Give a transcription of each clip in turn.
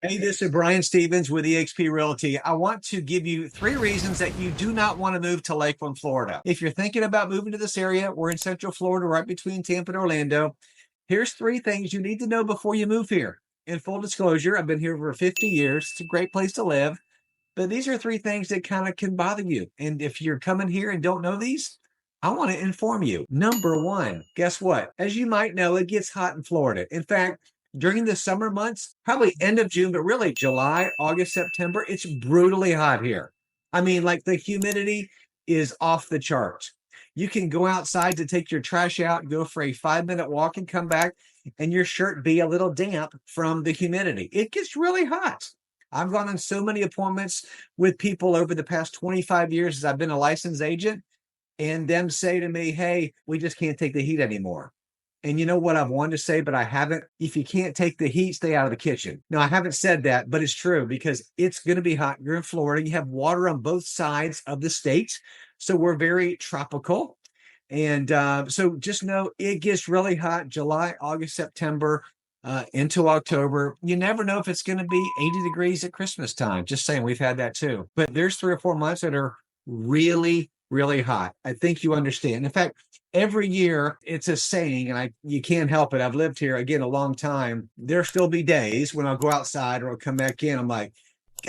Hey, this is Brian Stephens with eXp Realty. I want to give you 3 reasons that you do not want to move to Lakeland, Florida. If you're thinking about moving to this area, we're in Central Florida, right between Tampa and Orlando. Here's 3 things you need to know before you move here. In full disclosure, I've been here for 50 years. It's a great place to live. But these are 3 things that kind of can bother you. And if you're coming here and don't know these, I want to inform you. Number one, guess what? As you might know, it gets hot in Florida. In fact, during the summer months, probably end of June, but really July, August, September, it's brutally hot here. I mean, like the humidity is off the charts. You can go outside to take your trash out, go for a 5-minute walk and come back, and your shirt be a little damp from the humidity. It gets really hot. I've gone on so many appointments with people over the past 25 years as I've been a licensed agent, and them say to me, hey, we just can't take the heat anymore. And you know what I've wanted to say, but I haven't? If you can't take the heat, stay out of the kitchen. No, I haven't said that, but it's true because it's going to be hot. You're in Florida. You have water on both sides of the state. So we're very tropical. And so just know it gets really hot July, August, September, into October. You never know if it's going to be 80 degrees at Christmas time. Just saying, we've had that too. But there's 3 or 4 months that are really, really hot. I think you understand. In fact, every year it's a saying, and you can't help it. I've lived here again a long time. There'll still be days when I'll go outside or I'll come back in. I'm like,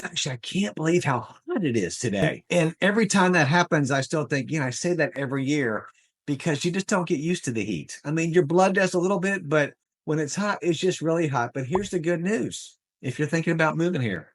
gosh, I can't believe how hot it is today. And every time that happens, I still think, I say that every year because you just don't get used to the heat. I mean, your blood does a little bit, but when it's hot, it's just really hot. But here's the good news. If you're thinking about moving here,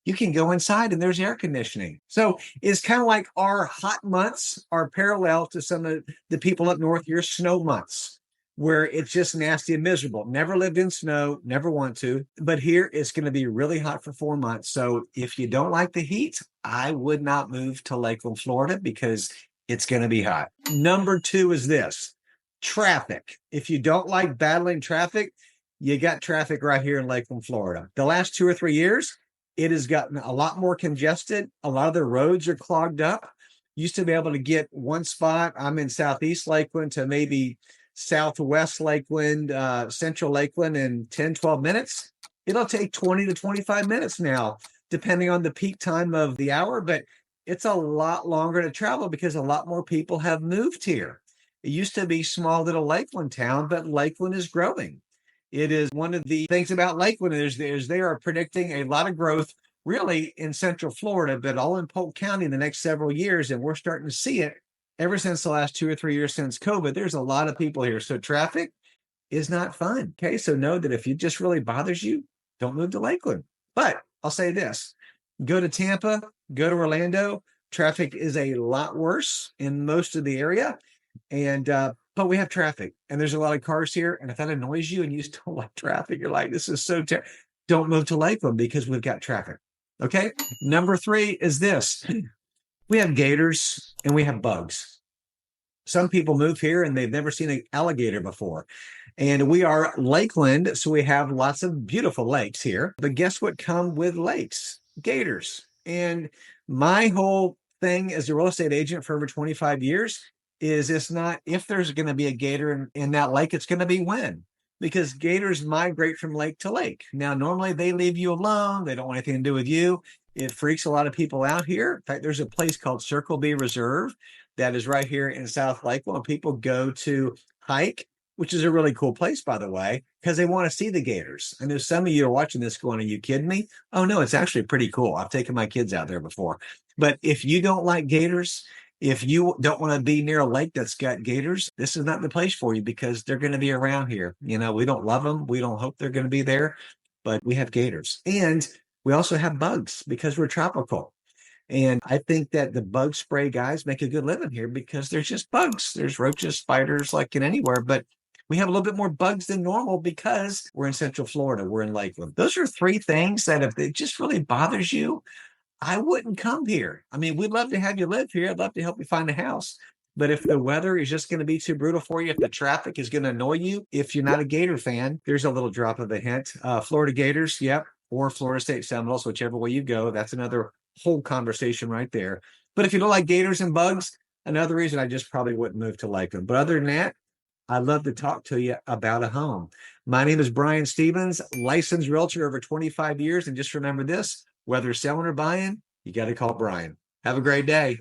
you can go inside and there's air conditioning. So it's kind of like our hot months are parallel to some of the people up north, your snow months, where it's just nasty and miserable. Never lived in snow, never want to. But here it's going to be really hot for 4 months. So if you don't like the heat, I would not move to Lakeland, Florida, because it's going to be hot. Number 2 is this: traffic. If you don't like battling traffic, you got traffic right here in Lakeland, Florida. The last 2 or 3 years, it has gotten a lot more congested. A lot of the roads are clogged up. Used to be able to get one spot. I'm in Southeast Lakeland to maybe Southwest Lakeland, Central Lakeland in 10, 12 minutes. It'll take 20 to 25 minutes now, depending on the peak time of the hour, but it's a lot longer to travel because a lot more people have moved here. It used to be small little Lakeland town, but Lakeland is growing. It is one of the things about Lakeland is they are predicting a lot of growth really in Central Florida, but all in Polk County in the next several years. And we're starting to see it ever since the last 2 or 3 years since COVID. There's a lot of people here. So traffic is not fun. Okay. So know that if it just really bothers you, don't move to Lakeland. But I'll say this: go to Tampa, go to Orlando. Traffic is a lot worse in most of the area. And but we have traffic and there's a lot of cars here. And if that annoys you and you still like traffic, you're like, this is so terrible. Don't move to Lakeland because we've got traffic. Okay. Number 3 is this: we have gators and we have bugs. Some people move here and they've never seen an alligator before. And we are Lakeland, so we have lots of beautiful lakes here. But guess what come with lakes? Gators. And my whole thing as a real estate agent for over 25 years is it's not if there's going to be a gator in that lake, it's going to be when. Because gators migrate from lake to lake. Now, normally they leave you alone. They don't want anything to do with you. It freaks a lot of people out here. In fact, there's a place called Circle B Reserve that is right here in South Lakeland. People go to hike, which is a really cool place, by the way, because they want to see the gators. I know some of you are watching this going, are you kidding me? Oh, no, it's actually pretty cool. I've taken my kids out there before. But if you don't like gators, if you don't want to be near a lake that's got gators, this is not the place for you because they're going to be around here. We don't love them. We don't hope they're going to be there, but we have gators. And we also have bugs because we're tropical. And I think that the bug spray guys make a good living here because there's just bugs. There's roaches, spiders, like in anywhere, but we have a little bit more bugs than normal because we're in Central Florida. We're in Lakeland. Those are 3 things that if it just really bothers you, I wouldn't come here. I mean, we'd love to have you live here. I'd love to help you find a house. But if the weather is just going to be too brutal for you, if the traffic is going to annoy you, if you're not a Gator fan, there's a little drop of a hint. Florida Gators, yep, or Florida State Seminoles, whichever way you go. That's another whole conversation right there. But if you don't like gators and bugs, another reason I just probably wouldn't move to Lakeland. But other than that, I'd love to talk to you about a home. My name is Brian Stephens, licensed realtor over 25 years. And just remember this, whether selling or buying, you got to call Brian. Have a great day.